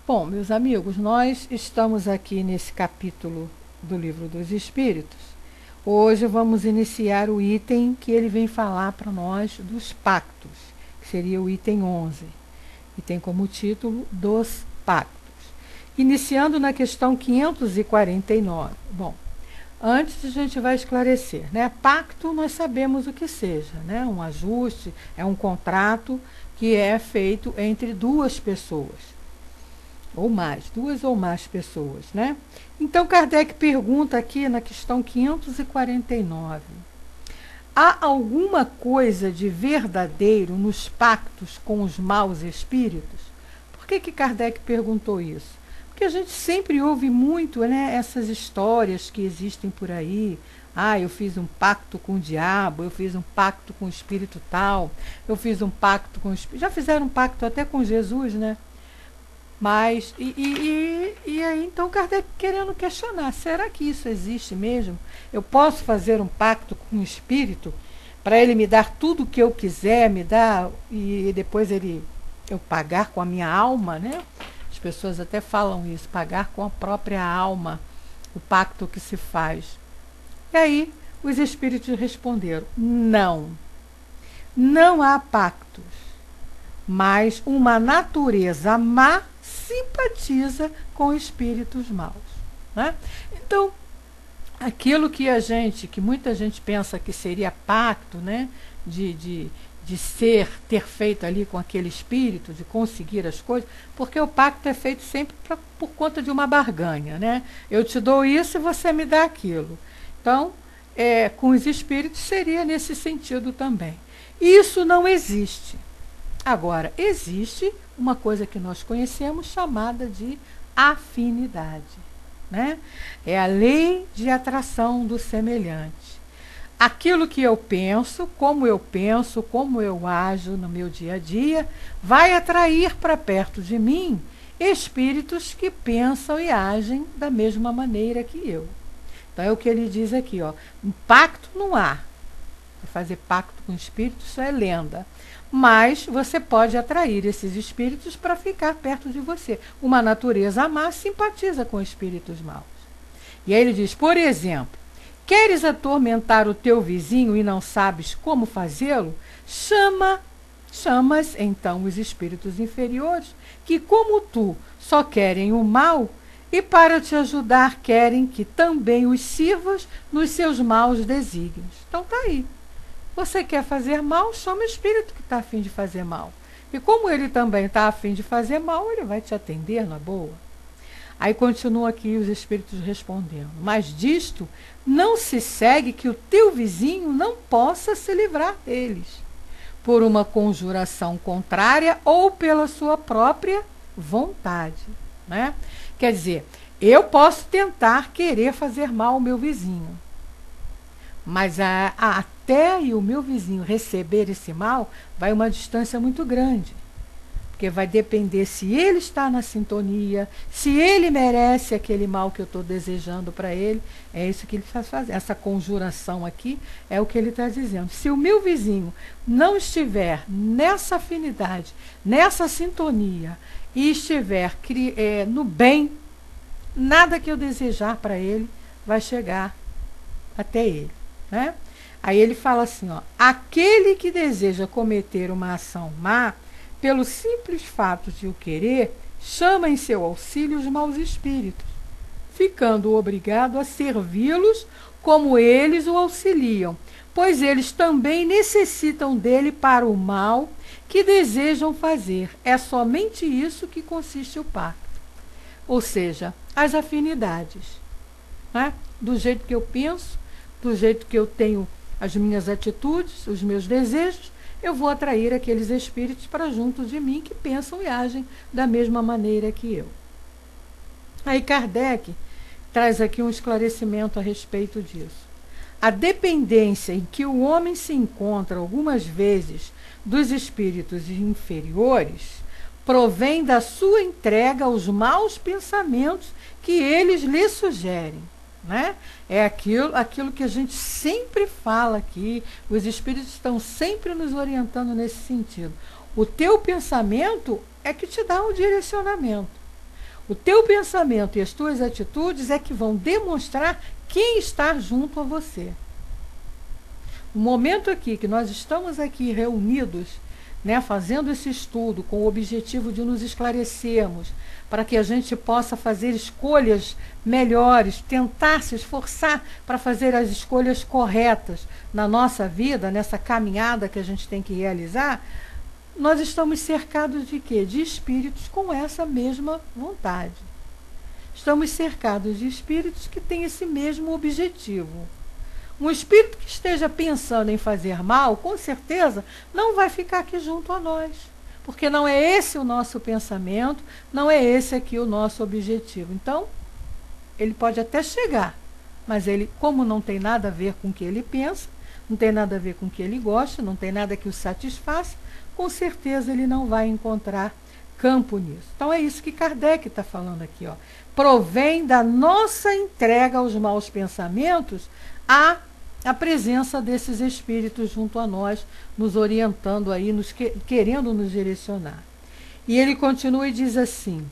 Bom, meus amigos, nós estamos aqui nesse capítulo do Livro dos Espíritos. Hoje vamos iniciar o item que ele vem falar para nós dos pactos, que seria o item 11, e tem como título Dos Pactos. Iniciando na questão 549. Bom, antes a gente vai esclarecer, né? Pacto nós sabemos o que seja, né? Um ajuste, é um contrato que é feito entre duas pessoas. Ou mais, duas ou mais pessoas, né? Então, Kardec pergunta aqui na questão 549. Há alguma coisa de verdadeiro nos pactos com os maus espíritos? Por que Kardec perguntou isso? Porque a gente sempre ouve muito, né, essas histórias que existem por aí. Ah, eu fiz um pacto com o diabo, eu fiz um pacto com o espírito tal, eu fiz um pacto com o espírito... Já fizeram um pacto até com Jesus, né? Mas, e aí então Kardec querendo questionar, será que isso existe mesmo? Eu posso fazer um pacto com o espírito para ele me dar tudo o que eu quiser, me dar, e depois eu pagar com a minha alma, né? As pessoas até falam isso, pagar com a própria alma o pacto que se faz. E aí os espíritos responderam, não há pactos, mas uma natureza má simpatiza com espíritos maus, né? Então, aquilo que muita gente pensa que seria pacto, né? De ter feito ali com aquele espírito, de conseguir as coisas, porque o pacto é feito sempre por conta de uma barganha, né? Eu te dou isso e você me dá aquilo. Então, com os espíritos seria nesse sentido também. Isso não existe. Agora, existe uma coisa que nós conhecemos chamada de afinidade, né? É a lei de atração do semelhante. Aquilo que eu penso, como eu ajo no meu dia a dia, vai atrair para perto de mim espíritos que pensam e agem da mesma maneira que eu. Então é o que ele diz aqui, ó, um pacto não há. Fazer pacto com espíritos, isso é lenda. Mas você pode atrair esses espíritos para ficar perto de você. Uma natureza má simpatiza com espíritos maus. E aí ele diz, por exemplo, queres atormentar o teu vizinho e não sabes como fazê-lo? Chamas então os espíritos inferiores, que como tu só querem o mal, e para te ajudar querem que também os sirvas nos seus maus desígnios. Então tá aí. Você quer fazer mal, chama o espírito que está a fim de fazer mal. E como ele também está a fim de fazer mal, ele vai te atender na boa. Aí continua aqui os espíritos respondendo. Mas disto não se segue que o teu vizinho não possa se livrar deles, por uma conjuração contrária ou pela sua própria vontade, né? Quer dizer, eu posso tentar querer fazer mal ao meu vizinho, mas até o meu vizinho receber esse mal, vai uma distância muito grande. Porque vai depender se ele está na sintonia, se ele merece aquele mal que eu estou desejando para ele. É isso que ele está fazendo. Essa conjuração aqui é o que ele está dizendo. Se o meu vizinho não estiver nessa afinidade, nessa sintonia, e estiver no bem, nada que eu desejar para ele vai chegar até ele, né? Aí ele fala assim, ó, aquele que deseja cometer uma ação má, pelo simples fato de o querer, chama em seu auxílio os maus espíritos, ficando obrigado a servi-los como eles o auxiliam, pois eles também necessitam dele para o mal que desejam fazer. É somente isso que consiste o pacto. Ou seja, as afinidades, né? Do jeito que eu penso, do jeito que eu tenho as minhas atitudes, os meus desejos, eu vou atrair aqueles espíritos para junto de mim que pensam e agem da mesma maneira que eu. Aí Kardec traz aqui um esclarecimento a respeito disso. A dependência em que o homem se encontra algumas vezes dos espíritos inferiores provém da sua entrega aos maus pensamentos que eles lhe sugerem, né? É aquilo que a gente sempre fala aqui, os espíritos estão sempre nos orientando nesse sentido. O teu pensamento é que te dá um direcionamento. O teu pensamento e as tuas atitudes é que vão demonstrar quem está junto a você. O momento aqui que nós estamos aqui reunidos, né, fazendo esse estudo com o objetivo de nos esclarecermos, para que a gente possa fazer escolhas melhores, tentar se esforçar para fazer as escolhas corretas na nossa vida, nessa caminhada que a gente tem que realizar, nós estamos cercados de quê? De espíritos com essa mesma vontade. Estamos cercados de espíritos que têm esse mesmo objetivo. Um espírito que esteja pensando em fazer mal, com certeza, não vai ficar aqui junto a nós. Porque não é esse o nosso pensamento, não é esse aqui o nosso objetivo. Então, ele pode até chegar, mas ele, como não tem nada a ver com o que ele pensa, não tem nada a ver com o que ele gosta, não tem nada que o satisfaça, com certeza ele não vai encontrar campo nisso. Então é isso que Kardec está falando aqui, ó. Provém da nossa entrega aos maus pensamentos a presença desses espíritos junto a nós, nos orientando aí, querendo nos direcionar. E ele continua e diz assim: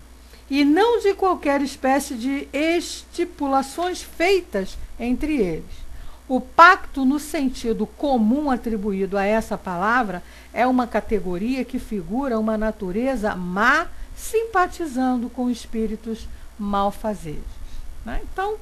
e não de qualquer espécie de estipulações feitas entre eles. O pacto, no sentido comum atribuído a essa palavra, é uma categoria que figura uma natureza má simpatizando com espíritos malfazejos, né? Então,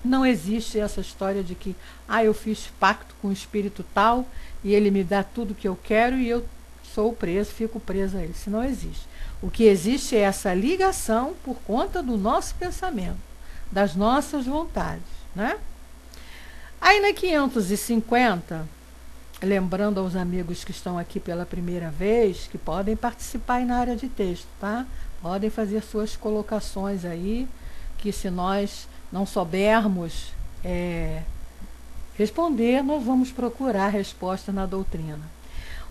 não existe essa história de que eu fiz pacto com o espírito tal e ele me dá tudo que eu quero e eu sou preso, fico preso a ele. Isso não existe. O que existe é essa ligação por conta do nosso pensamento, das nossas vontades, né? Aí na 550, lembrando aos amigos que estão aqui pela primeira vez, que podem participar aí na área de texto, tá? Podem fazer suas colocações aí, que se nós não soubermos responder, nós vamos procurar resposta na doutrina.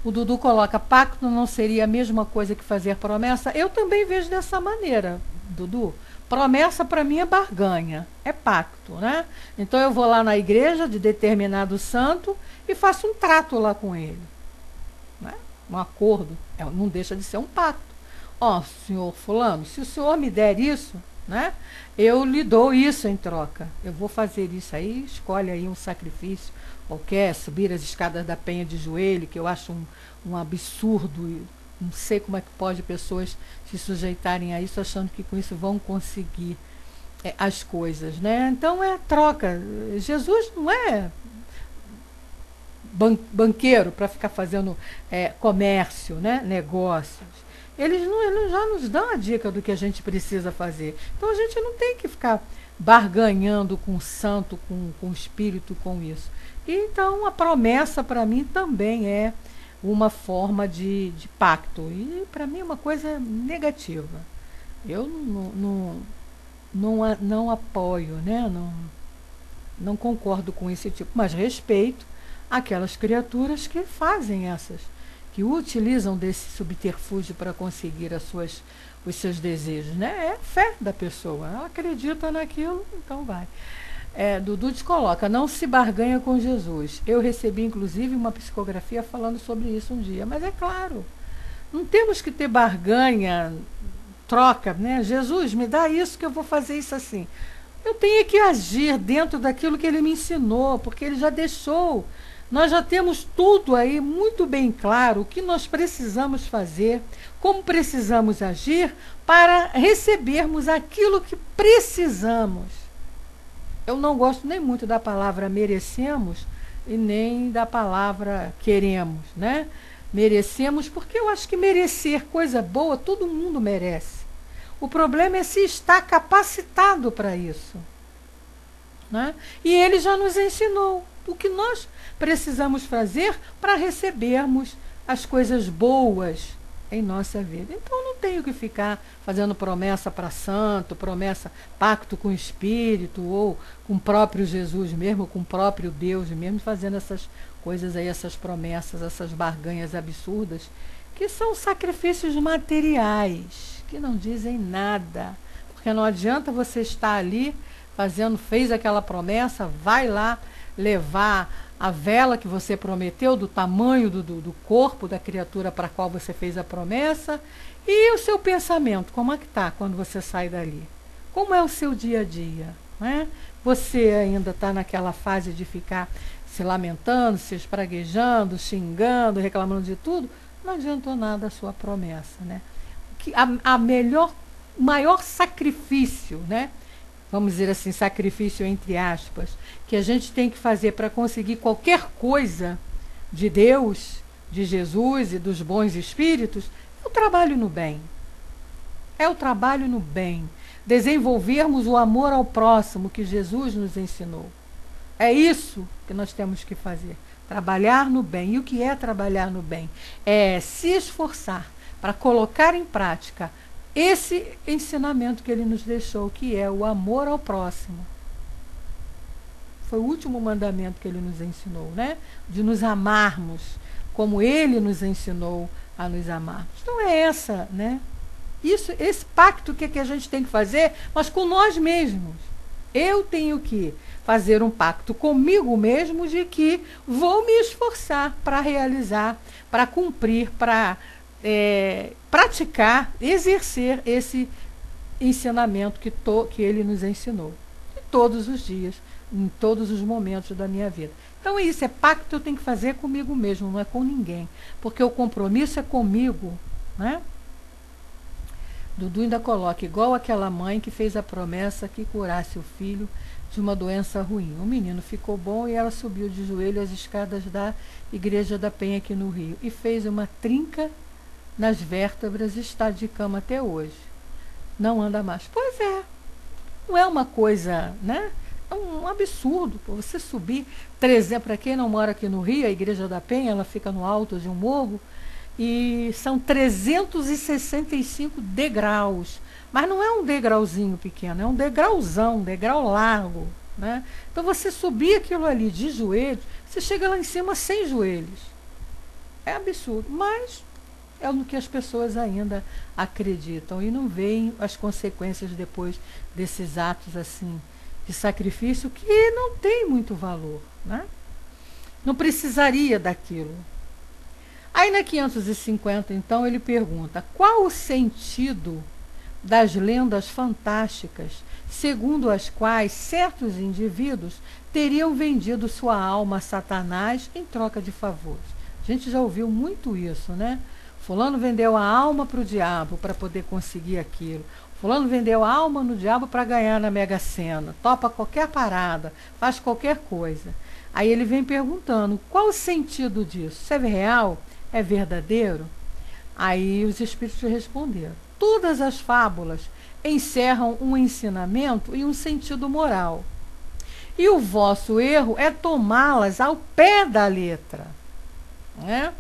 O Dudu coloca: pacto não seria a mesma coisa que fazer promessa? Eu também vejo dessa maneira, Dudu. Promessa para mim é barganha, é pacto, né? Então eu vou lá na igreja de determinado santo e faço um trato lá com ele, né? Um acordo, não deixa de ser um pacto. Ó, senhor fulano, se o senhor me der isso, né, eu lhe dou isso em troca. Eu vou fazer isso aí, escolhe aí um sacrifício qualquer, subir as escadas da penha de joelho, que eu acho um absurdo. Não sei como é que pode pessoas se sujeitarem a isso achando que com isso vão conseguir as coisas, né? Então é troca. Jesus não é banqueiro para ficar fazendo comércio, né? Negócios. Eles já nos dão a dica do que a gente precisa fazer. Então a gente não tem que ficar barganhando com o santo, com o espírito, com isso. E, então a promessa para mim também é uma forma de pacto. E para mim é uma coisa negativa. Eu não apoio, né? Não concordo com esse tipo, mas respeito aquelas criaturas que fazem que utilizam desse subterfúgio para conseguir os seus desejos, né? É a fé da pessoa, ela acredita naquilo, então vai. Dudu te coloca: não se barganha com Jesus. Eu recebi inclusive uma psicografia falando sobre isso um dia, mas é claro, não temos que ter barganha, troca, né? Jesus, me dá isso que eu vou fazer isso assim. Eu tenho que agir dentro daquilo que ele me ensinou, porque ele já deixou. Nós já temos tudo aí muito bem claro, o que nós precisamos fazer, como precisamos agir para recebermos aquilo que precisamos. Eu não gosto nem muito da palavra merecemos e nem da palavra queremos, né? Merecemos, porque eu acho que merecer coisa boa todo mundo merece. O problema é se está capacitado para isso, né? E ele já nos ensinou o que nós precisamos fazer para recebermos as coisas boas em nossa vida. Então não tenho que ficar fazendo promessa para santo, pacto com o espírito, ou com o próprio Jesus mesmo, com o próprio Deus mesmo, fazendo essas coisas aí, essas promessas, essas barganhas absurdas, que são sacrifícios materiais, que não dizem nada. Porque não adianta você estar ali fez aquela promessa, vai lá, levar a vela que você prometeu, do tamanho do corpo da criatura para a qual você fez a promessa, e o seu pensamento, como é que está quando você sai dali? Como é o seu dia a dia? Né? Você ainda está naquela fase de ficar se lamentando, se espraguejando, xingando, reclamando de tudo? Não adiantou nada a sua promessa. Né? Maior sacrifício, né? Vamos dizer assim, sacrifício entre aspas, que a gente tem que fazer para conseguir qualquer coisa de Deus, de Jesus e dos bons espíritos, é o trabalho no bem. É o trabalho no bem. Desenvolvermos o amor ao próximo que Jesus nos ensinou. É isso que nós temos que fazer. Trabalhar no bem. E o que é trabalhar no bem? É se esforçar para colocar em prática esse ensinamento que ele nos deixou, que é o amor ao próximo. Foi o último mandamento que ele nos ensinou, né? De nos amarmos, como ele nos ensinou a nos amarmos. Então é essa, né? Esse pacto que a gente tem que fazer, mas com nós mesmos. Eu tenho que fazer um pacto comigo mesmo de que vou me esforçar para realizar, para cumprir, para praticar, exercer esse ensinamento que ele nos ensinou. E todos os dias, em todos os momentos da minha vida. Então isso é pacto que eu tenho que fazer comigo mesmo, não é com ninguém. Porque o compromisso é comigo, né? Dudu ainda coloca, igual aquela mãe que fez a promessa que curasse o filho de uma doença ruim. O menino ficou bom e ela subiu de joelho as escadas da Igreja da Penha aqui no Rio e fez uma trinca nas vértebras e está de cama até hoje. Não anda mais. Pois é. Não é uma coisa, né? É um absurdo. Você subir 300, para quem não mora aqui no Rio, a Igreja da Penha, ela fica no alto de um morro, e são 365 degraus. Mas não é um degrauzinho pequeno, é um degrauzão, um degrau largo. Né? Então você subir aquilo ali de joelhos, você chega lá em cima sem joelhos. É absurdo, mas é no que as pessoas ainda acreditam e não veem as consequências depois desses atos assim de sacrifício que não tem muito valor, né? Não precisaria daquilo. Aí na 550, então, ele pergunta: qual o sentido das lendas fantásticas segundo as quais certos indivíduos teriam vendido sua alma a Satanás em troca de favores? A gente já ouviu muito isso, né? Fulano vendeu a alma para o diabo para poder conseguir aquilo. Fulano vendeu a alma no diabo para ganhar na Mega Sena. Topa qualquer parada, faz qualquer coisa. Aí ele vem perguntando, qual o sentido disso? Isso é real? É verdadeiro? Aí os espíritos responderam. Todas as fábulas encerram um ensinamento e um sentido moral. E o vosso erro é tomá-las ao pé da letra. Né?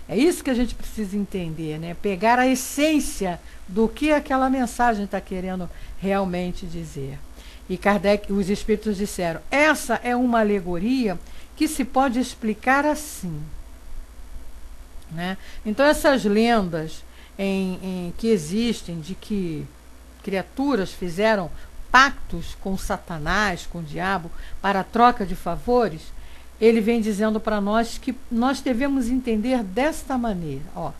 É isso que a gente precisa entender, né? Pegar a essência do que aquela mensagem está querendo realmente dizer. E Kardec, os espíritos disseram, essa é uma alegoria que se pode explicar assim. Né? Então essas lendas que existem de que criaturas fizeram pactos com Satanás, com o diabo, para a troca de favores, ele vem dizendo para nós que nós devemos entender desta maneira. Ó,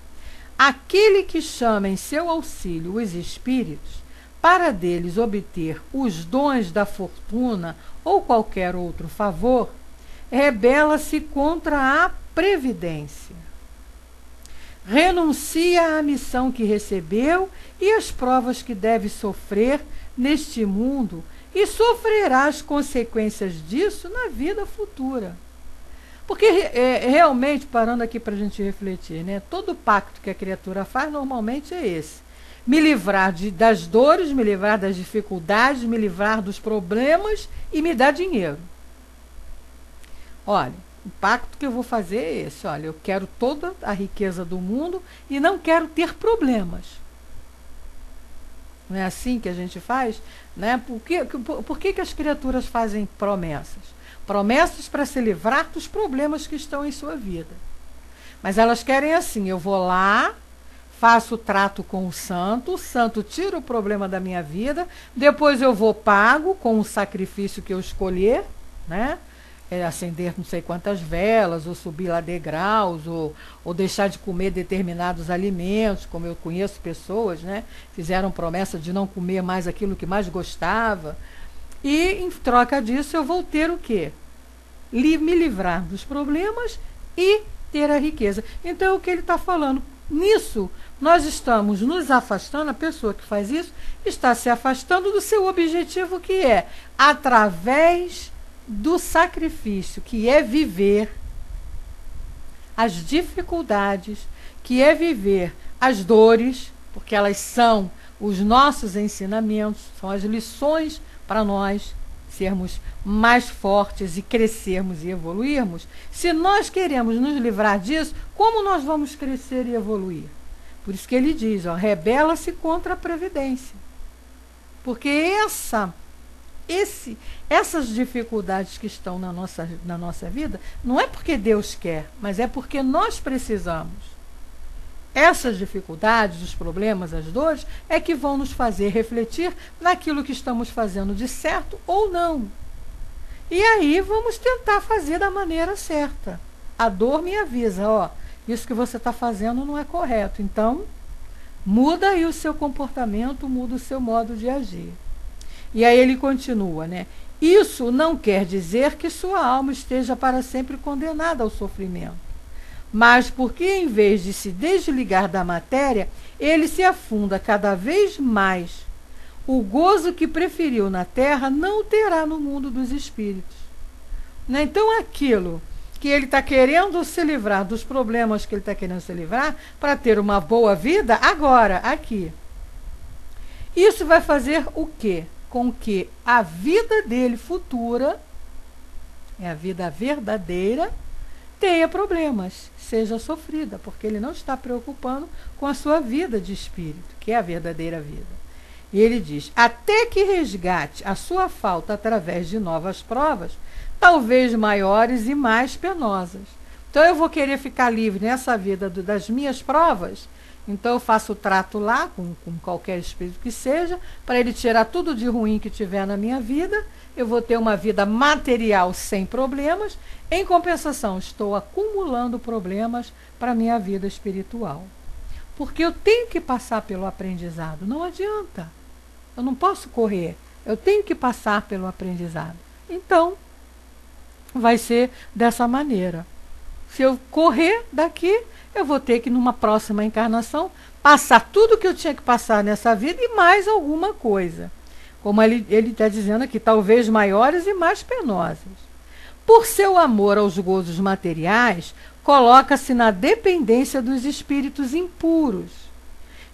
aquele que chama em seu auxílio os espíritos, para deles obter os dons da fortuna ou qualquer outro favor, rebela-se contra a previdência. Renuncia à missão que recebeu e às provas que deve sofrer neste mundo e sofrerá as consequências disso na vida futura. Porque realmente, parando aqui para a gente refletir, né, todo pacto que a criatura faz normalmente é esse. Me livrar das dores, me livrar das dificuldades, me livrar dos problemas e me dar dinheiro. Olha, o pacto que eu vou fazer é esse. Olha, eu quero toda a riqueza do mundo e não quero ter problemas. Não é assim que a gente faz? Né? Por que as criaturas fazem promessas? Promessas para se livrar dos problemas que estão em sua vida. Mas elas querem assim, eu vou lá, faço o trato com o santo tira o problema da minha vida, depois eu vou pago com o sacrifício que eu escolher, né? acender não sei quantas velas, ou subir lá degraus, ou deixar de comer determinados alimentos, como eu conheço pessoas, né? Fizeram promessa de não comer mais aquilo que mais gostava. E, em troca disso, eu vou ter o quê? Me livrar dos problemas e ter a riqueza. Então, é o que ele está falando. Nisso, nós estamos nos afastando, a pessoa que faz isso está se afastando do seu objetivo, que é, através do sacrifício, que é viver as dificuldades, que é viver as dores, porque elas são os nossos ensinamentos, são as lições para nós sermos mais fortes e crescermos e evoluirmos. Se nós queremos nos livrar disso, como nós vamos crescer e evoluir? Por isso que ele diz, ó, rebela-se contra a previdência. Porque essas dificuldades que estão na nossa vida, não é porque Deus quer, mas é porque nós precisamos. Essas dificuldades, os problemas, as dores, é que vão nos fazer refletir naquilo que estamos fazendo de certo ou não. E aí vamos tentar fazer da maneira certa. A dor me avisa, ó, isso que você está fazendo não é correto. Então, muda aí o seu comportamento, muda o seu modo de agir. E aí ele continua, né? Isso não quer dizer que sua alma esteja para sempre condenada ao sofrimento, mas porque, em vez de se desligar da matéria, ele se afunda cada vez mais. O gozo que preferiu na terra não terá no mundo dos espíritos. Né? Então, aquilo que ele está querendo se livrar, dos problemas que ele está querendo se livrar, para ter uma boa vida, agora, aqui. Isso vai fazer o quê? Com que a vida dele futura, é a vida verdadeira, tenha problemas, seja sofrida, porque ele não está preocupando com a sua vida de espírito, que é a verdadeira vida. E ele diz, até que resgate a sua falta através de novas provas, talvez maiores e mais penosas. Então eu vou querer ficar livre nessa vida das minhas provas, então eu faço o trato lá com qualquer espírito que seja, para ele tirar tudo de ruim que tiver na minha vida. Eu vou ter uma vida material sem problemas. Em compensação, estou acumulando problemas para a minha vida espiritual. Porque eu tenho que passar pelo aprendizado. Não adianta. Eu não posso correr. Eu tenho que passar pelo aprendizado. Então, vai ser dessa maneira. Se eu correr daqui, eu vou ter que, numa próxima encarnação, passar tudo que eu tinha que passar nessa vida e mais alguma coisa. Como ele está dizendo aqui, talvez maiores e mais penosas. Por seu amor aos gozos materiais, coloca-se na dependência dos espíritos impuros.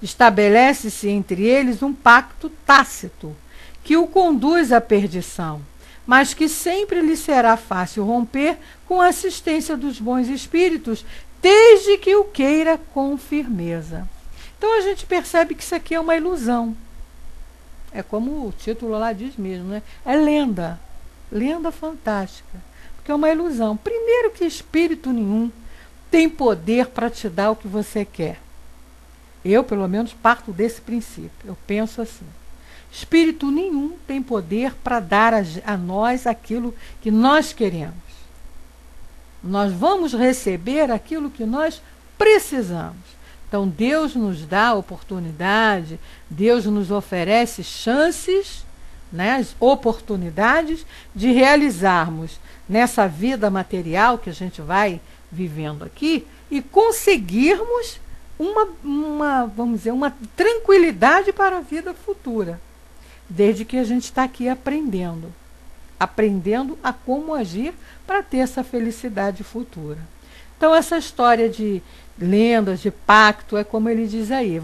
Estabelece-se entre eles um pacto tácito, que o conduz à perdição, mas que sempre lhe será fácil romper com a assistência dos bons espíritos, desde que o queira com firmeza. Então a gente percebe que isso aqui é uma ilusão. É como o título lá diz mesmo, né? É lenda. Lenda fantástica. Porque é uma ilusão. Primeiro que espírito nenhum tem poder para te dar o que você quer. Eu, pelo menos, parto desse princípio. Eu penso assim. Espírito nenhum tem poder para dar a nós aquilo que nós queremos. Nós vamos receber aquilo que nós precisamos. Então, Deus nos dá oportunidade, Deus nos oferece chances, né, as oportunidades de realizarmos nessa vida material que a gente vai vivendo aqui e conseguirmos vamos dizer, uma tranquilidade para a vida futura, desde que a gente está aqui aprendendo a como agir para ter essa felicidade futura. Então, essa história de lendas, de pacto, é como ele diz aí,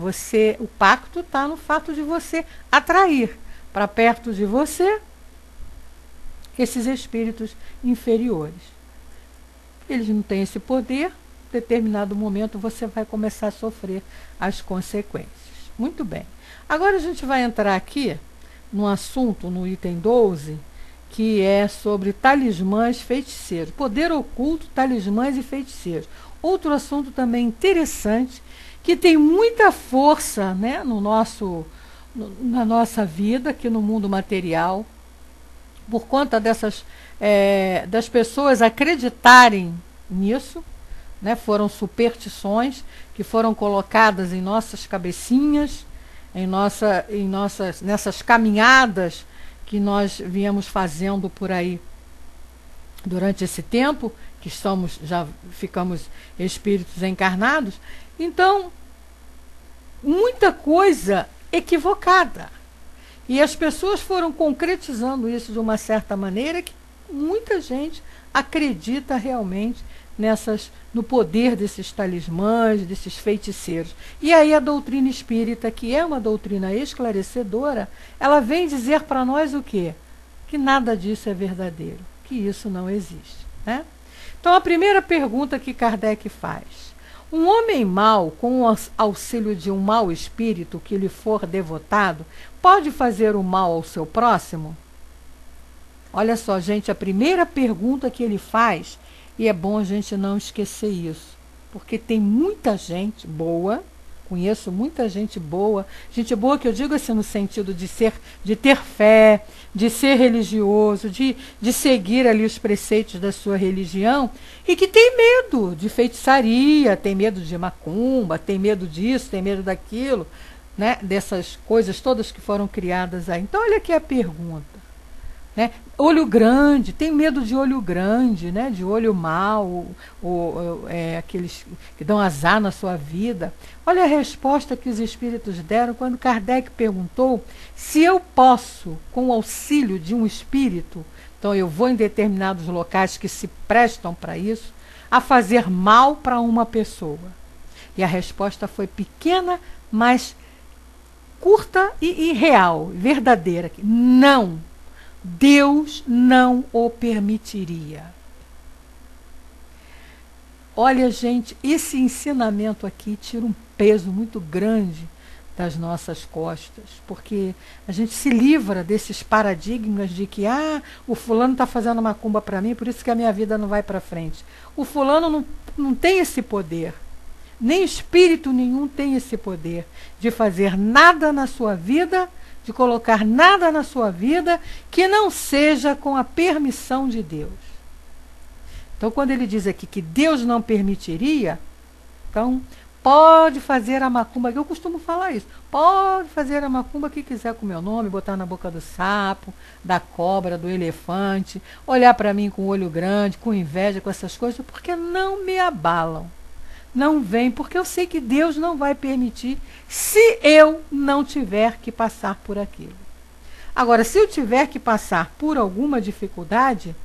o pacto está no fato de você atrair para perto de você esses espíritos inferiores. Eles não têm esse poder, em determinado momento você vai começar a sofrer as consequências. Muito bem. Agora a gente vai entrar aqui no assunto, no item 12, que é sobre talismãs feiticeiros. Poder oculto, talismãs e feiticeiros. Outro assunto também interessante, que tem muita força, né, na nossa vida, aqui no mundo material. por conta das pessoas acreditarem nisso, né? Foram superstições que foram colocadas em nossas cabecinhas, nessas caminhadas que nós viemos fazendo por aí durante esse tempo, que já ficamos espíritos encarnados. Então, muita coisa equivocada. E as pessoas foram concretizando isso de uma certa maneira que muita gente acredita realmente no poder desses talismãs, desses feiticeiros. E aí a doutrina espírita, que é uma doutrina esclarecedora, ela vem dizer para nós o quê? Que nada disso é verdadeiro, que isso não existe, né? Então a primeira pergunta que Kardec faz: um homem mau, com o auxílio de um mau espírito que lhe for devotado, pode fazer o mal ao seu próximo? Olha só, gente, a primeira pergunta que ele faz, e é bom a gente não esquecer isso, porque tem muita gente boa, conheço muita gente boa que eu digo assim no sentido de ter fé, de ser religioso, de seguir ali os preceitos da sua religião, e que tem medo de feitiçaria, tem medo de macumba, tem medo disso, tem medo daquilo, né? Dessas coisas todas que foram criadas aí. Então olha aqui a pergunta, né? Olho grande, tem medo de olho grande, né? De olho mau, aqueles que dão azar na sua vida. Olha a resposta que os espíritos deram quando Kardec perguntou se eu posso, com o auxílio de um espírito, então eu vou em determinados locais que se prestam para isso, a fazer mal para uma pessoa. E a resposta foi pequena, mas curta e real, verdadeira. Não. Deus não o permitiria. Olha, gente, esse ensinamento aqui tira um peso muito grande das nossas costas, porque a gente se livra desses paradigmas de que o fulano está fazendo macumba para mim, por isso que a minha vida não vai para frente. O fulano não tem esse poder, nem espírito nenhum tem esse poder de fazer nada na sua vida, de colocar nada na sua vida que não seja com a permissão de Deus. Então, quando ele diz aqui que Deus não permitiria, então, pode fazer a macumba, eu costumo falar isso, pode fazer a macumba que quiser com o meu nome, botar na boca do sapo, da cobra, do elefante, olhar para mim com o olho grande, com inveja, com essas coisas, porque não me abalam. Não vem, porque eu sei que Deus não vai permitir se eu não tiver que passar por aquilo. Agora, se eu tiver que passar por alguma dificuldade,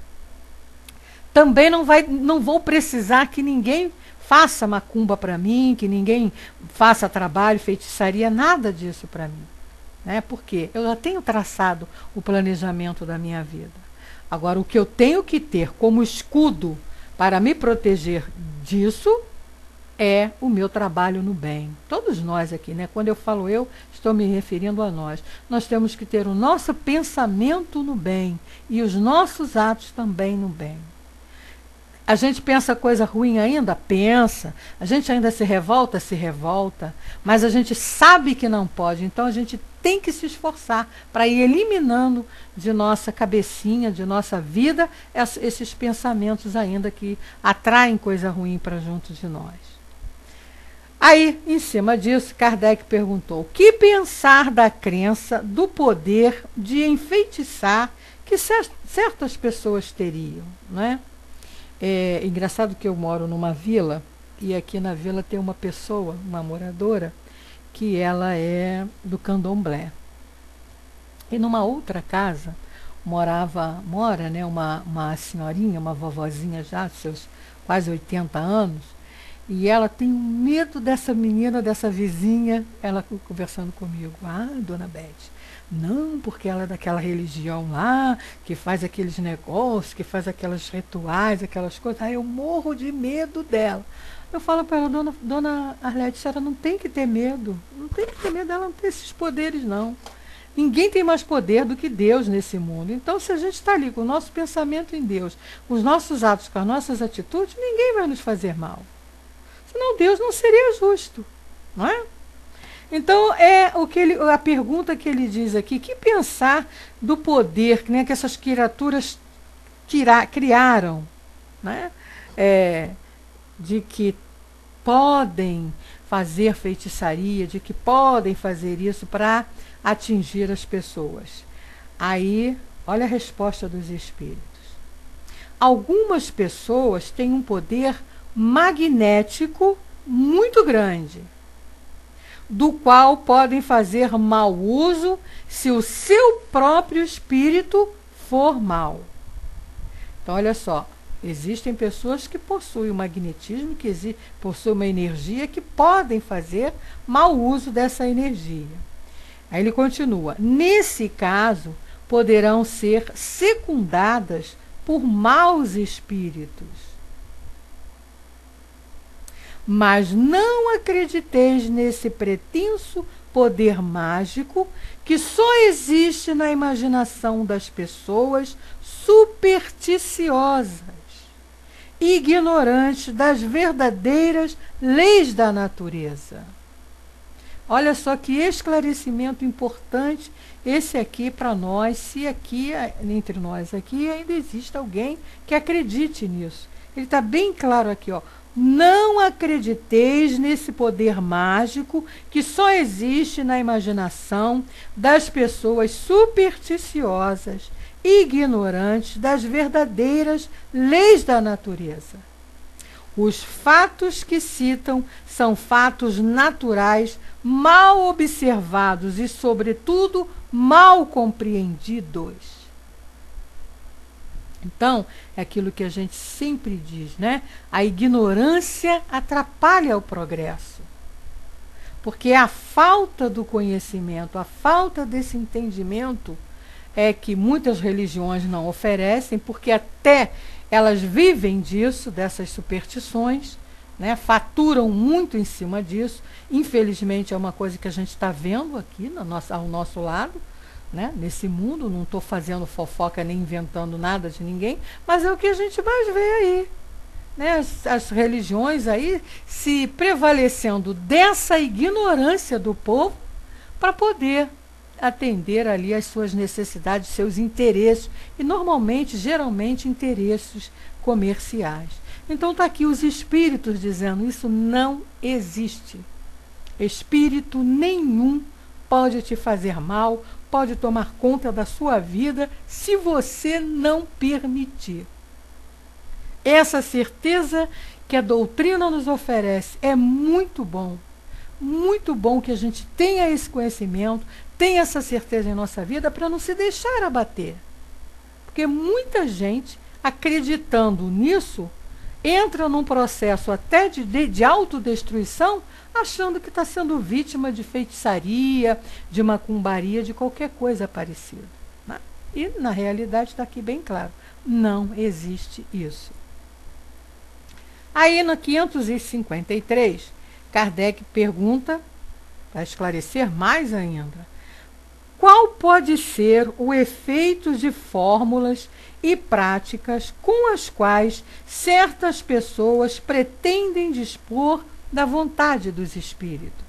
também não vou precisar que ninguém faça macumba para mim, que ninguém faça trabalho, feitiçaria, nada disso para mim. Né? Porque eu já tenho traçado o planejamento da minha vida. Agora, o que eu tenho que ter como escudo para me proteger disso é o meu trabalho no bem. Todos nós aqui, né? Quando eu falo eu, estou me referindo a nós. Nós temos que ter o nosso pensamento no bem e os nossos atos também no bem. A gente pensa coisa ruim ainda? Pensa. A gente ainda se revolta, mas a gente sabe que não pode, então a gente tem que se esforçar para ir eliminando de nossa cabecinha, de nossa vida, esses pensamentos ainda que atraem coisa ruim para junto de nós. Aí, em cima disso, Kardec perguntou: o que pensar da crença do poder de enfeitiçar que certas pessoas teriam, né? É engraçado que eu moro numa vila, e aqui na vila tem uma pessoa, uma moradora, que ela é do candomblé. E numa outra casa mora, né, uma senhorinha, uma vovozinha já, seus quase 80 anos, e ela tem medo dessa menina, dessa vizinha, ela conversando comigo. Dona Beth, não, porque ela é daquela religião lá, que faz aqueles negócios, que faz aqueles rituais, aquelas coisas. Eu morro de medo dela. Eu falo para ela: dona Arlete, a senhora não tem que ter medo. Não tem que ter medo, ela não tem esses poderes, não. Ninguém tem mais poder do que Deus nesse mundo. Então, se a gente está ali com o nosso pensamento em Deus, com os nossos atos, com as nossas atitudes, ninguém vai nos fazer mal. Senão Deus não seria justo, não é? Então, é o que a pergunta que ele diz aqui, que pensar do poder, né, que essas criaturas criaram, né, de que podem fazer feitiçaria, de que podem fazer isso para atingir as pessoas. Aí, olha a resposta dos espíritos. Algumas pessoas têm um poder magnético muito grande, do qual podem fazer mau uso se o seu próprio espírito for mau. Então, olha só, existem pessoas que possuem o magnetismo, que possuem uma energia, que podem fazer mau uso dessa energia. Aí ele continua: nesse caso, poderão ser secundadas por maus espíritos. Mas não acrediteis nesse pretenso poder mágico que só existe na imaginação das pessoas supersticiosas, ignorantes das verdadeiras leis da natureza. Olha só que esclarecimento importante esse aqui para nós, se aqui, entre nós aqui, ainda existe alguém que acredite nisso. Ele está bem claro aqui, ó. Não acrediteis nesse poder mágico que só existe na imaginação das pessoas supersticiosas, ignorantes das verdadeiras leis da natureza. Os fatos que citam são fatos naturais, mal observados e, sobretudo, mal compreendidos. Então, é aquilo que a gente sempre diz, né? A ignorância atrapalha o progresso. Porque a falta do conhecimento, a falta desse entendimento é que muitas religiões não oferecem, porque até elas vivem disso, dessas superstições, né? Faturam muito em cima disso. Infelizmente, é uma coisa que a gente está vendo aqui ao nosso lado, né? Nesse mundo. Não estou fazendo fofoca nem inventando nada de ninguém, mas é o que a gente mais vê aí, né? As religiões aí se prevalecendo dessa ignorância do povo para poder atender ali às suas necessidades, seus interesses, e normalmente, geralmente, interesses comerciais. Então está aqui os espíritos dizendo: isso não existe. Espírito nenhum pode te fazer mal, pode tomar conta da sua vida se você não permitir. Essa certeza que a doutrina nos oferece é muito bom que a gente tenha esse conhecimento, tenha essa certeza em nossa vida para não se deixar abater. Porque muita gente, acreditando nisso, entra num processo até de autodestruição, achando que está sendo vítima de feitiçaria, de macumbaria, de qualquer coisa parecida, né? E, na realidade, está aqui bem claro: não existe isso. Aí, no 553, Kardec pergunta, para esclarecer mais ainda: qual pode ser o efeito de fórmulas e práticas com as quais certas pessoas pretendem dispor da vontade dos espíritos?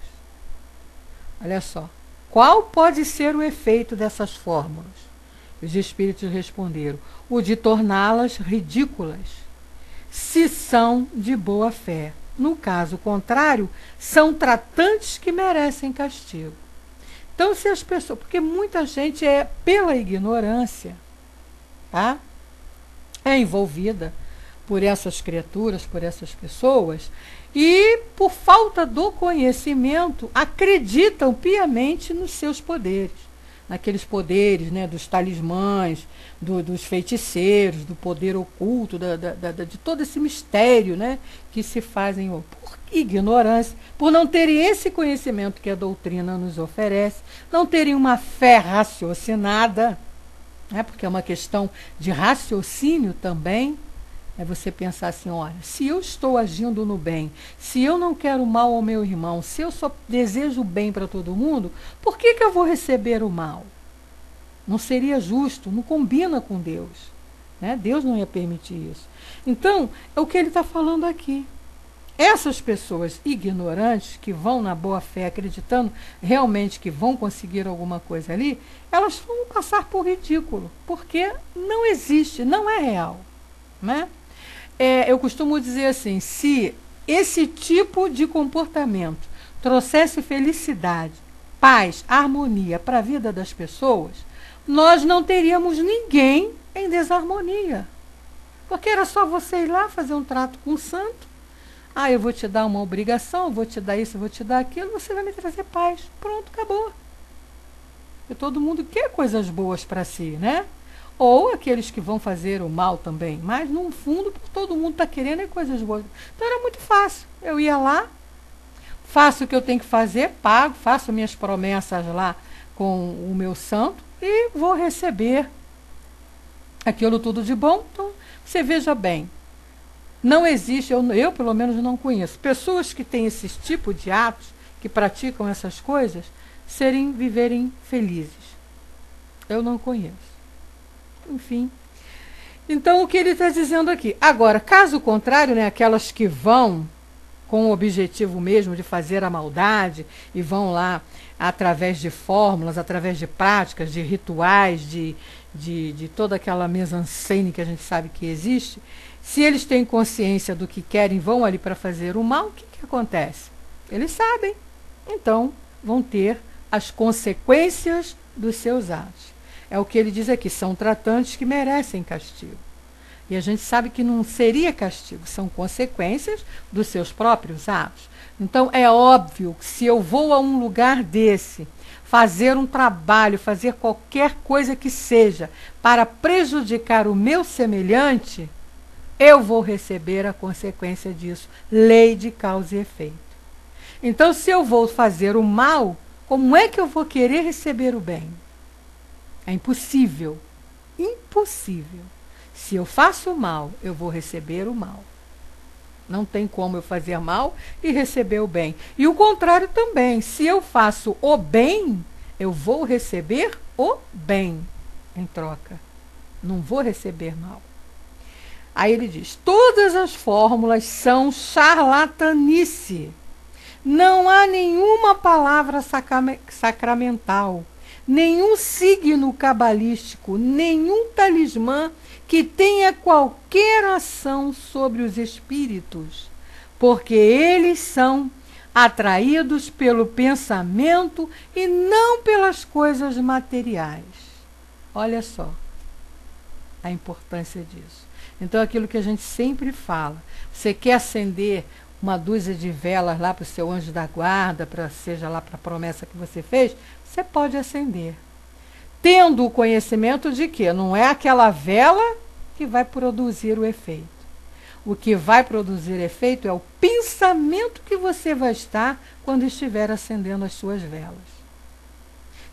Olha só, qual pode ser o efeito dessas fórmulas? Os espíritos responderam: o de torná-las ridículas, se são de boa fé. No caso contrário, são tratantes que merecem castigo. Então, se as pessoas... Porque muita gente pela ignorância, tá? É envolvida por essas criaturas, por essas pessoas, e por falta do conhecimento, acreditam piamente nos seus poderes. Naqueles poderes, né, dos talismãs, dos feiticeiros, do poder oculto, de todo esse mistério, né, que se fazem por ignorância, por não terem esse conhecimento que a doutrina nos oferece, não terem uma fé raciocinada, né, porque é uma questão de raciocínio também. É você pensar assim: olha, se eu estou agindo no bem, se eu não quero mal ao meu irmão, se eu só desejo o bem para todo mundo, por que eu vou receber o mal? Não seria justo, não combina com Deus, né? Deus não ia permitir isso. Então, é o que ele está falando aqui. essas pessoas ignorantes, que vão na boa fé acreditando realmente que vão conseguir alguma coisa ali, elas vão passar por ridículo, porque não existe, não é real, né? Eu costumo dizer assim, se esse tipo de comportamento trouxesse felicidade, paz, harmonia para a vida das pessoas, nós não teríamos ninguém em desarmonia. Porque era só você ir lá fazer um trato com o santo. Ah, eu vou te dar uma obrigação, eu vou te dar isso, eu vou te dar aquilo, você vai me trazer paz. Pronto, acabou. E todo mundo quer coisas boas para si, né? Ou aqueles que vão fazer o mal também. Mas, no fundo, todo mundo está querendo coisas boas. Então, era muito fácil. Eu ia lá, faço o que eu tenho que fazer, pago, faço minhas promessas lá com o meu santo e vou receber aquilo tudo de bom. Então, você veja bem, não existe, eu pelo menos não conheço, pessoas que têm esse tipo de atos, que praticam essas coisas, viverem felizes. Eu não conheço. Enfim. Então, o que ele está dizendo aqui? Agora, caso contrário, né, aquelas que vão com o objetivo mesmo de fazer a maldade e vão lá através de fórmulas, através de práticas, de rituais, de toda aquela mise-en-scène que a gente sabe que existe, se eles têm consciência do que querem, vão ali para fazer o mal, o que acontece? Eles sabem. Então, vão ter as consequências dos seus atos. É o que ele diz aqui, são tratantes que merecem castigo. E a gente sabe que não seria castigo, são consequências dos seus próprios atos. Então, é óbvio que se eu vou a um lugar desse, fazer um trabalho, fazer qualquer coisa que seja para prejudicar o meu semelhante, eu vou receber a consequência disso. Lei de causa e efeito. Então, se eu vou fazer o mal, como é que eu vou querer receber o bem? É impossível. Impossível. Se eu faço o mal, eu vou receber o mal. Não tem como eu fazer mal e receber o bem. E o contrário também. Se eu faço o bem, eu vou receber o bem em troca. Não vou receber mal. Aí ele diz, todas as fórmulas são charlatanice. Não há nenhuma palavra sacramental, nenhum signo cabalístico, nenhum talismã que tenha qualquer ação sobre os espíritos, porque eles são atraídos pelo pensamento e não pelas coisas materiais. Olha só a importância disso. Então, aquilo que a gente sempre fala, você quer acender uma dúzia de velas lá para o seu anjo da guarda, seja lá para a promessa que você fez, você pode acender. Tendo o conhecimento de que não é aquela vela que vai produzir o efeito. O que vai produzir efeito é o pensamento que você vai estar quando estiver acendendo as suas velas.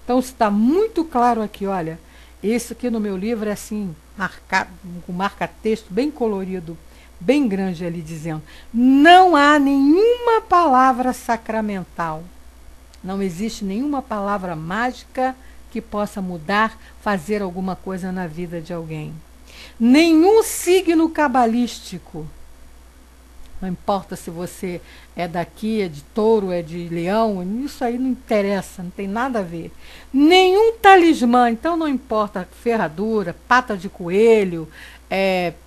Então, está muito claro aqui, olha, isso aqui no meu livro é assim, marcado, com marca-texto bem colorido, bem grande ali, dizendo, não há nenhuma palavra sacramental, não existe nenhuma palavra mágica que possa mudar, fazer alguma coisa na vida de alguém. Nenhum signo cabalístico, não importa se você é daqui, é de touro, é de leão, isso aí não interessa, não tem nada a ver. Nenhum talismã, então não importa ferradura, pata de coelho,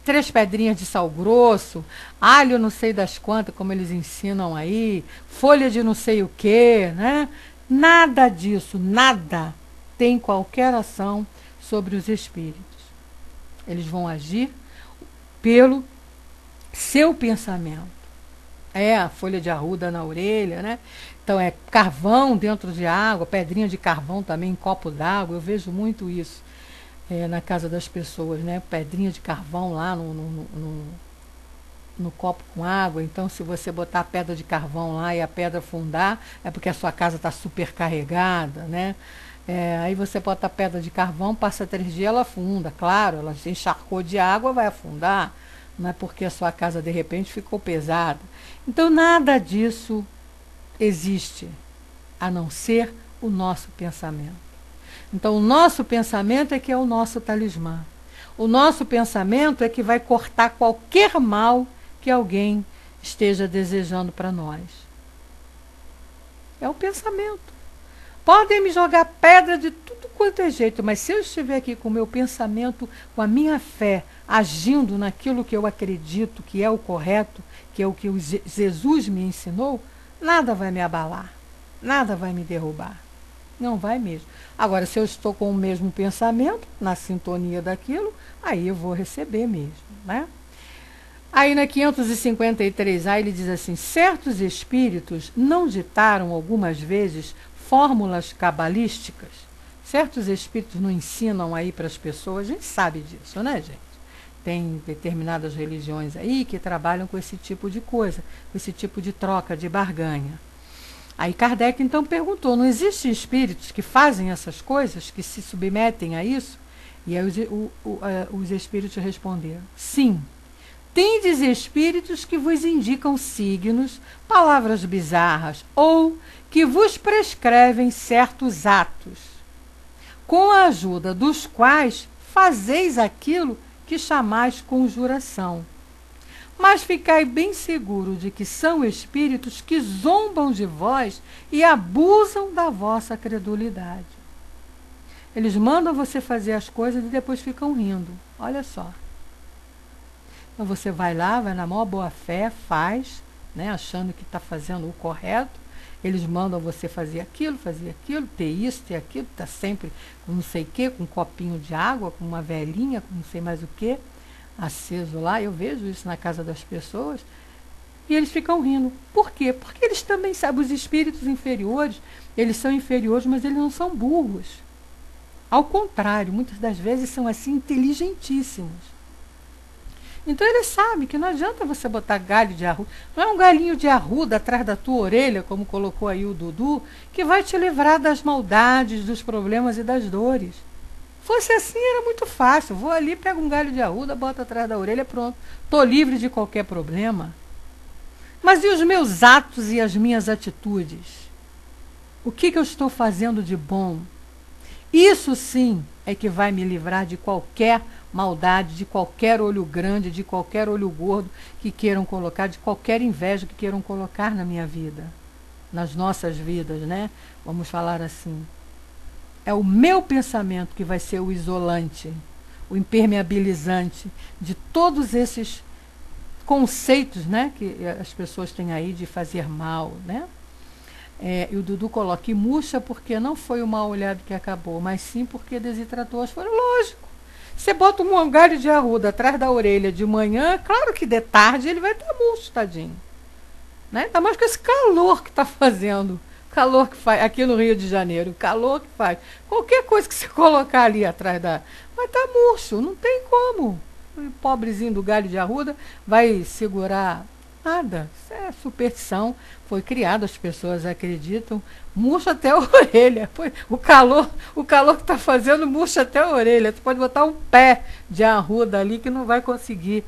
3 pedrinhas de sal grosso, alho não sei das quantas, como eles ensinam aí, folha de não sei o que, né? Nada disso, nada tem qualquer ação sobre os espíritos. Eles vão agir pelo seu pensamento. A folha de arruda na orelha, né? Então é carvão dentro de água, pedrinha de carvão também em copo d'água, eu vejo muito isso na casa das pessoas, né? Pedrinha de carvão lá no copo com água. Então, se você botar a pedra de carvão lá e a pedra afundar, é porque a sua casa está supercarregada, né? Aí você bota a pedra de carvão, passa 3 dias, ela afunda. Claro, ela se encharcou de água, vai afundar. Não é porque a sua casa, de repente, ficou pesada. Então, nada disso existe, a não ser o nosso pensamento. Então, o nosso pensamento é que é o nosso talismã. O nosso pensamento é que vai cortar qualquer mal que alguém esteja desejando para nós. É o pensamento. Podem me jogar pedra de tudo quanto é jeito, mas se eu estiver aqui com o meu pensamento, com a minha fé, agindo naquilo que eu acredito que é o correto, que é o que Jesus me ensinou, nada vai me abalar, nada vai me derrubar. Não vai mesmo. Agora, se eu estou com o mesmo pensamento, na sintonia daquilo, aí eu vou receber mesmo, né? Aí na 553A ele diz assim: certos espíritos não ditaram algumas vezes fórmulas cabalísticas. Certos espíritos não ensinam aí para as pessoas, a gente sabe disso, né, gente? Tem determinadas religiões aí que trabalham com esse tipo de coisa, com esse tipo de troca, de barganha. Aí Kardec então perguntou: não existem espíritos que fazem essas coisas, que se submetem a isso? E aí os espíritos responderam: sim. Tendes espíritos que vos indicam signos, palavras bizarras, ou que vos prescrevem certos atos, com a ajuda dos quais fazeis aquilo que chamais conjuração. Mas ficai bem seguro de que são espíritos que zombam de vós e abusam da vossa credulidade. Eles mandam você fazer as coisas e depois ficam rindo. Olha só. Então você vai lá, vai na maior boa fé, faz, né, achando que está fazendo o correto. Eles mandam você fazer aquilo, ter isso, ter aquilo, está sempre com não sei o quê, com um copinho de água, com uma velhinha, com não sei mais o quê, aceso lá. Eu vejo isso na casa das pessoas. E eles ficam rindo. Por quê? Porque eles também sabem, os espíritos inferiores, eles são inferiores, mas eles não são burros. Ao contrário, muitas das vezes são assim inteligentíssimos. Então eles sabem que não adianta você botar galho de arruda. Não é um galinho de arruda atrás da tua orelha, como colocou aí o Dudu, que vai te livrar das maldades, dos problemas e das dores. Fosse assim, era muito fácil. Vou ali, pego um galho de arruda, boto atrás da orelha, pronto. Estou livre de qualquer problema. Mas e os meus atos e as minhas atitudes? O que eu estou fazendo de bom? Isso sim é que vai me livrar de qualquer maldade, de qualquer olho grande, de qualquer olho gordo que queiram colocar, de qualquer inveja que queiram colocar na minha vida, nas nossas vidas, né? Vamos falar assim. É o meu pensamento que vai ser o isolante, o impermeabilizante de todos esses conceitos, né, que as pessoas têm aí de fazer mal, né? E o Dudu coloca: e murcha porque não foi o mal olhado que acabou, mas sim porque desidratou as folhas. Lógico. Você bota um galho de arruda atrás da orelha de manhã, claro que de tarde ele vai estar murcho, tadinho. Né? Ainda mais com esse calor que está fazendo. Calor que faz aqui no Rio de Janeiro, calor que faz. Qualquer coisa que você colocar ali atrás da... vai estar murcho, não tem como. O pobrezinho do galho de arruda vai segurar nada. Isso é superstição. Foi criado, as pessoas acreditam. Murcha até a orelha. O calor que está fazendo murcha até a orelha. Você pode botar um pé de arruda ali que não vai conseguir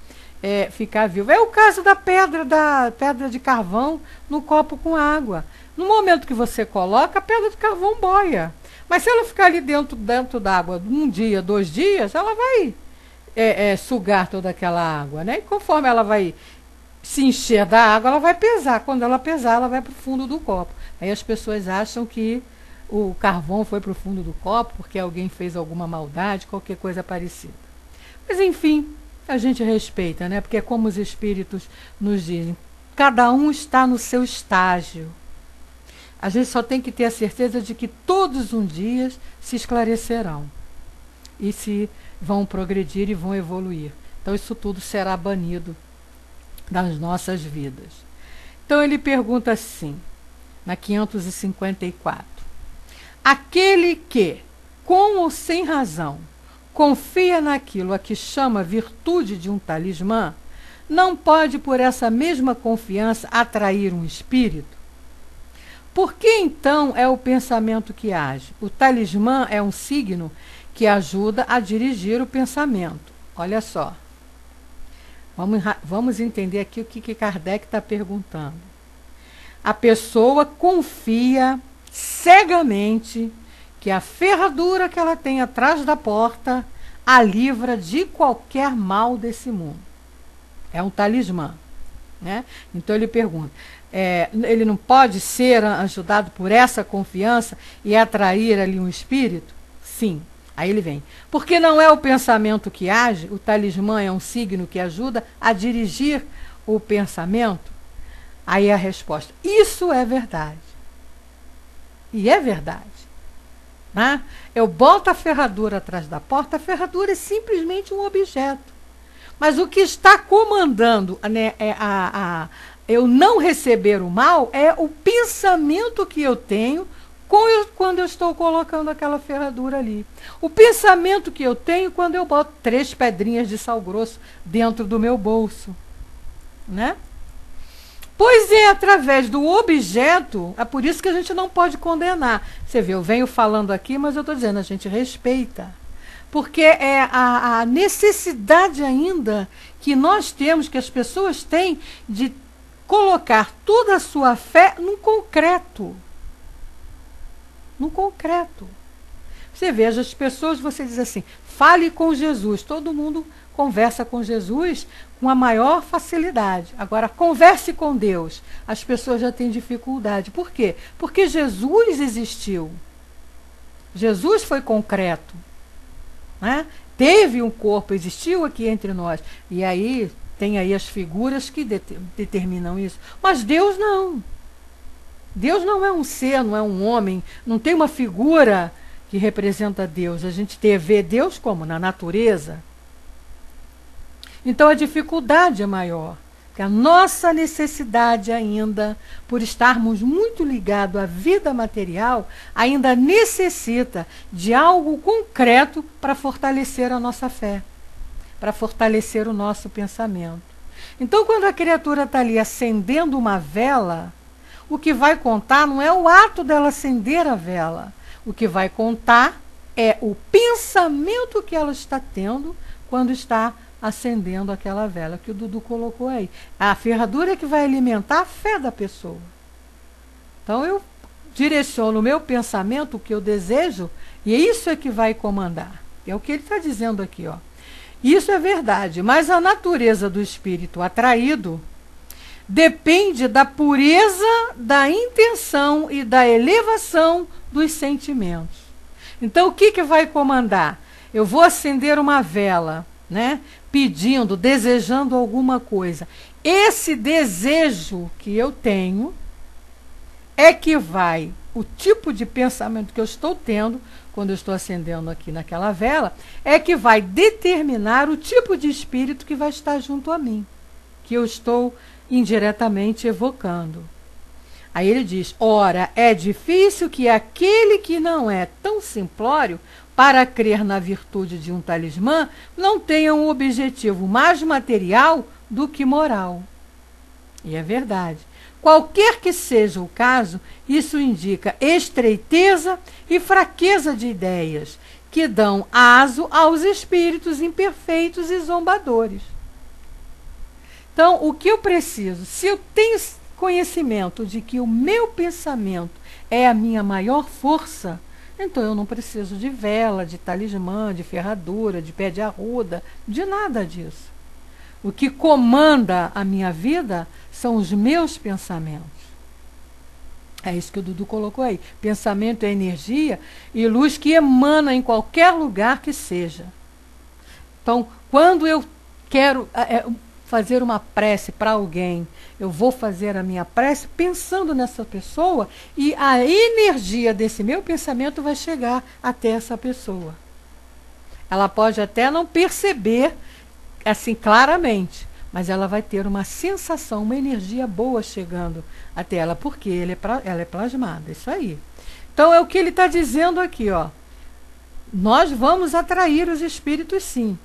ficar vivo. É o caso da pedra de carvão no copo com água. No momento que você coloca, a pedra de carvão boia. Mas se ela ficar ali dentro d'água um dia, 2 dias, ela vai sugar toda aquela água, né? E conforme ela vai se encher da água, ela vai pesar. Quando ela pesar, ela vai para o fundo do copo. Aí as pessoas acham que o carvão foi para o fundo do copo porque alguém fez alguma maldade, qualquer coisa parecida. Mas, enfim, a gente respeita, né? Porque é como os espíritos nos dizem, cada um está no seu estágio. A gente só tem que ter a certeza de que todos um dia se esclarecerão e se vão progredir e vão evoluir. Então isso tudo será banido das nossas vidas. Então ele pergunta assim, na 554. Aquele que, com ou sem razão, confia naquilo a que chama virtude de um talismã, não pode por essa mesma confiança atrair um espírito? Por que então é o pensamento que age? O talismã é um signo que ajuda a dirigir o pensamento. Olha só. Vamos entender aqui o que Kardec está perguntando. A pessoa confia cegamente que a ferradura que ela tem atrás da porta a livra de qualquer mal desse mundo. É um talismã. né? Então ele pergunta, ele não pode ser ajudado por essa confiança e atrair ali um espírito? Sim. Aí ele vem, porque não é o pensamento que age, o talismã é um signo que ajuda a dirigir o pensamento? Aí a resposta, isso é verdade. E é verdade. Né? Eu boto a ferradura atrás da porta, a ferradura é simplesmente um objeto. Mas o que está comandando, né, eu não receber o mal é o pensamento que eu tenho quando eu estou colocando aquela ferradura ali. O pensamento que eu tenho quando eu boto 3 pedrinhas de sal grosso dentro do meu bolso. Né? Pois é através do objeto, é por isso que a gente não pode condenar. Você vê, eu venho falando aqui, mas eu estou dizendo, a gente respeita. Porque é a necessidade ainda que nós temos, que as pessoas têm, de colocar toda a sua fé no concreto. No concreto. Você veja, as pessoas, você diz assim, fale com Jesus. Todo mundo conversa com Jesus com a maior facilidade. Agora, converse com Deus. As pessoas já têm dificuldade. Por quê? Porque Jesus existiu. Jesus foi concreto. Né? Teve um corpo, existiu aqui entre nós. E aí, tem aí as figuras que determinam isso. Mas Deus não. Deus não é um ser, não é um homem, não tem uma figura que representa Deus. A gente vê Deus como? Na natureza. Então a dificuldade é maior. Porque a nossa necessidade ainda, por estarmos muito ligados à vida material, ainda necessita de algo concreto para fortalecer a nossa fé, para fortalecer o nosso pensamento. Então quando a criatura está ali acendendo uma vela, o que vai contar não é o ato dela acender a vela. O que vai contar é o pensamento que ela está tendo quando está acendendo aquela vela que o Dudu colocou aí. A ferradura é que vai alimentar a fé da pessoa. Então eu direciono o meu pensamento, o que eu desejo, e isso é que vai comandar. É o que ele está dizendo aqui, ó. Isso é verdade, mas a natureza do espírito atraído depende da pureza da intenção e da elevação dos sentimentos. Então, o que vai comandar? Eu vou acender uma vela, né? Pedindo, desejando alguma coisa. Esse desejo que eu tenho é que vai, o tipo de pensamento que eu estou tendo, quando eu estou acendendo aqui naquela vela, é que vai determinar o tipo de espírito que vai estar junto a mim, que eu estou indiretamente evocando. Aí ele diz, ora, é difícil que aquele que não é tão simplório para crer na virtude de um talismã não tenha um objetivo mais material do que moral. E é verdade. Qualquer que seja o caso, isso indica estreiteza e fraqueza de ideias, que dão aso aos espíritos imperfeitos e zombadores. Então, o que eu preciso? Se eu tenho conhecimento de que o meu pensamento é a minha maior força, então eu não preciso de vela, de talismã, de ferradura, de pé de arruda, de nada disso. O que comanda a minha vida são os meus pensamentos. É isso que o Dudu colocou aí. Pensamento é energia e luz que emana em qualquer lugar que seja. Então, quando eu quero fazer uma prece para alguém, eu vou fazer a minha prece pensando nessa pessoa e a energia desse meu pensamento vai chegar até essa pessoa. Ela pode até não perceber assim claramente, mas ela vai ter uma sensação, uma energia boa chegando até ela, porque ela é plasmada, isso aí. Então é o que ele está dizendo aqui, ó. Nós vamos atrair os espíritos sim,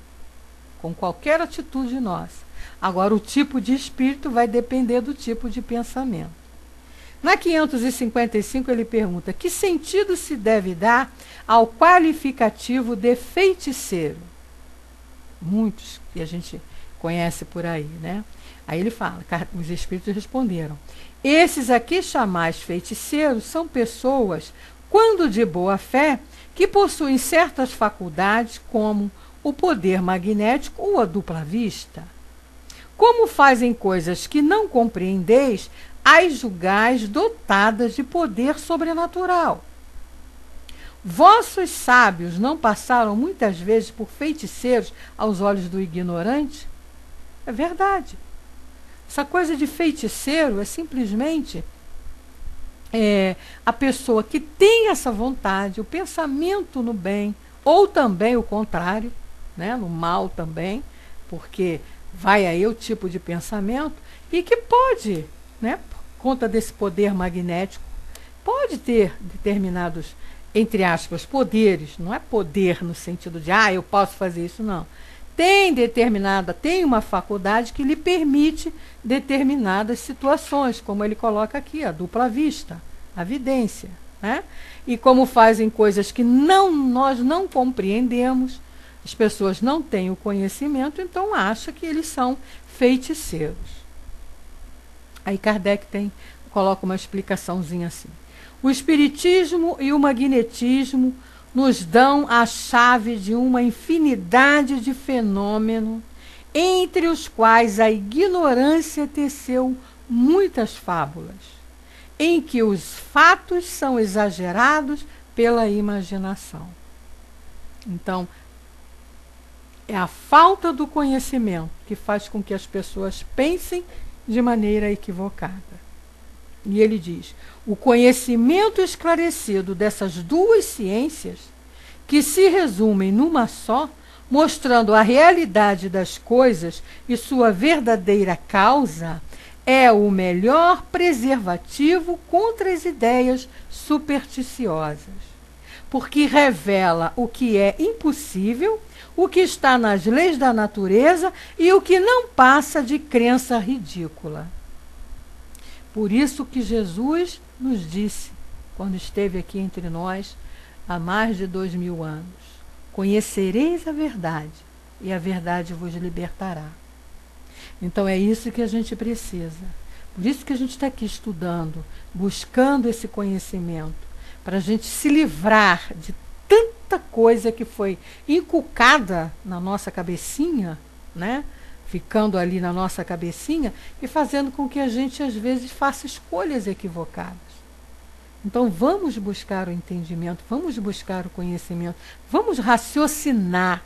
com qualquer atitude nossa. Agora, o tipo de espírito vai depender do tipo de pensamento. Na 555, ele pergunta, que sentido se deve dar ao qualificativo de feiticeiro? Muitos que a gente conhece por aí, né? Aí ele fala, os espíritos responderam, esses aqui chamais feiticeiros são pessoas, quando de boa fé, que possuem certas faculdades como o poder magnético ou a dupla vista. Como fazem coisas que não compreendeis, as julgais dotadas de poder sobrenatural. Vossos sábios não passaram muitas vezes por feiticeiros aos olhos do ignorante? É verdade. Essa coisa de feiticeiro é simplesmente a pessoa que tem essa vontade, o pensamento no bem, ou também o contrário, né, no mal também, porque vai aí o tipo de pensamento, e que pode, né, por conta desse poder magnético, pode ter determinados, entre aspas, poderes. Não é poder no sentido de, eu posso fazer isso, não. Tem uma faculdade que lhe permite determinadas situações, como ele coloca aqui, a dupla vista, a vidência, né? E como fazem coisas que nós não compreendemos, as pessoas não têm o conhecimento, então acham que eles são feiticeiros. Aí Kardec coloca uma explicaçãozinha assim. O espiritismo e o magnetismo nos dão a chave de uma infinidade de fenômenos, entre os quais a ignorância teceu muitas fábulas, em que os fatos são exagerados pela imaginação. Então, é a falta do conhecimento que faz com que as pessoas pensem de maneira equivocada. E ele diz: o conhecimento esclarecido dessas duas ciências, que se resumem numa só, mostrando a realidade das coisas e sua verdadeira causa, é o melhor preservativo contra as ideias supersticiosas, porque revela o que é impossível, o que está nas leis da natureza e o que não passa de crença ridícula. Por isso que Jesus nos disse, quando esteve aqui entre nós, há mais de 2000 anos: conhecereis a verdade, e a verdade vos libertará. Então é isso que a gente precisa. Por isso que a gente está aqui estudando, buscando esse conhecimento, para a gente se livrar de tanta coisa que foi inculcada na nossa cabecinha, né? Ficando ali na nossa cabecinha e fazendo com que a gente, às vezes, faça escolhas equivocadas. Então, vamos buscar o entendimento, vamos buscar o conhecimento, vamos raciocinar,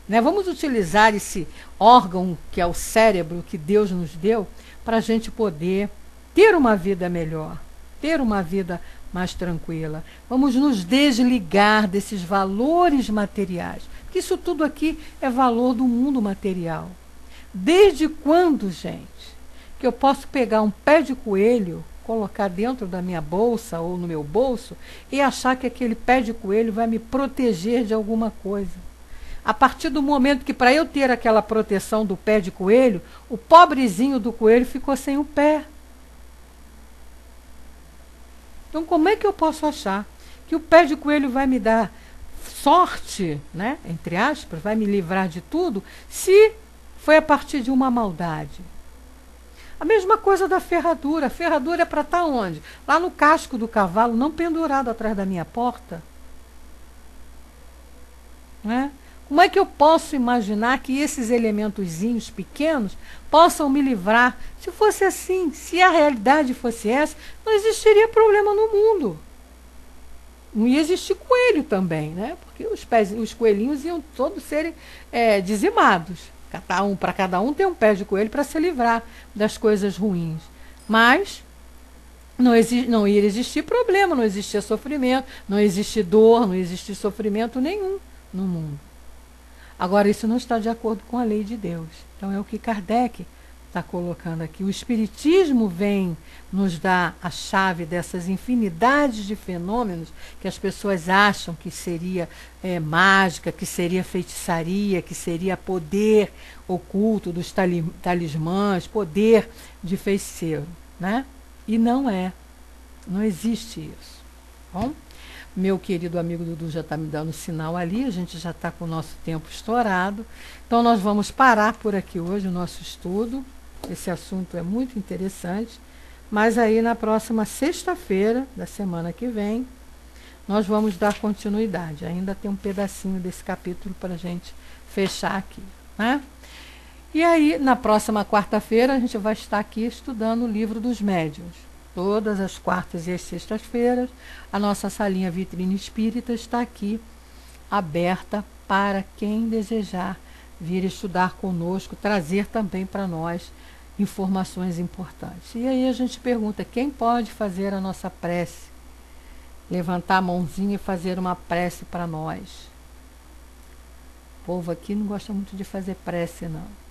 né? Vamos utilizar esse órgão que é o cérebro que Deus nos deu para a gente poder ter uma vida melhor, ter uma vida mais tranquila. Vamos nos desligar desses valores materiais, porque isso tudo aqui é valor do mundo material. Desde quando, gente, que eu posso pegar um pé de coelho, colocar dentro da minha bolsa ou no meu bolso e achar que aquele pé de coelho vai me proteger de alguma coisa? A partir do momento que, para eu ter aquela proteção do pé de coelho, o pobrezinho do coelho ficou sem o pé. Então, como é que eu posso achar que o pé de coelho vai me dar sorte, né, entre aspas, vai me livrar de tudo, se foi a partir de uma maldade? A mesma coisa da ferradura. A ferradura é para estar onde? Lá no casco do cavalo, não pendurado atrás da minha porta. Né? Como é que eu posso imaginar que esses elementozinhos pequenos possam me livrar? Se fosse assim, se a realidade fosse essa, não existiria problema no mundo. Não ia existir coelho também, né? Porque os coelhinhos iam todos serem dizimados. Para cada um tem um pé de coelho para se livrar das coisas ruins. Mas não ia existir problema, não existia sofrimento, não existia dor, não existia sofrimento nenhum no mundo. Agora, isso não está de acordo com a lei de Deus. Então, é o que Kardec está colocando aqui. O Espiritismo vem nos dar a chave dessas infinidades de fenômenos que as pessoas acham que seria mágica, que seria feitiçaria, que seria poder oculto dos talismãs, poder de feiticeiro, né? E não é. Não existe isso. Bom? Meu querido amigo Dudu já está me dando sinal ali, a gente já está com o nosso tempo estourado. Então, nós vamos parar por aqui hoje o nosso estudo. Esse assunto é muito interessante. Mas aí, na próxima sexta-feira da semana que vem, nós vamos dar continuidade. Ainda tem um pedacinho desse capítulo para a gente fechar aqui, né? E aí, na próxima quarta-feira, a gente vai estar aqui estudando o livro dos médiuns. Todas as quartas e as sextas-feiras, a nossa salinha Vitrine Espírita está aqui, aberta para quem desejar vir estudar conosco, trazer também para nós informações importantes. E aí a gente pergunta, quem pode fazer a nossa prece? Levantar a mãozinha e fazer uma prece para nós. O povo aqui não gosta muito de fazer prece, não.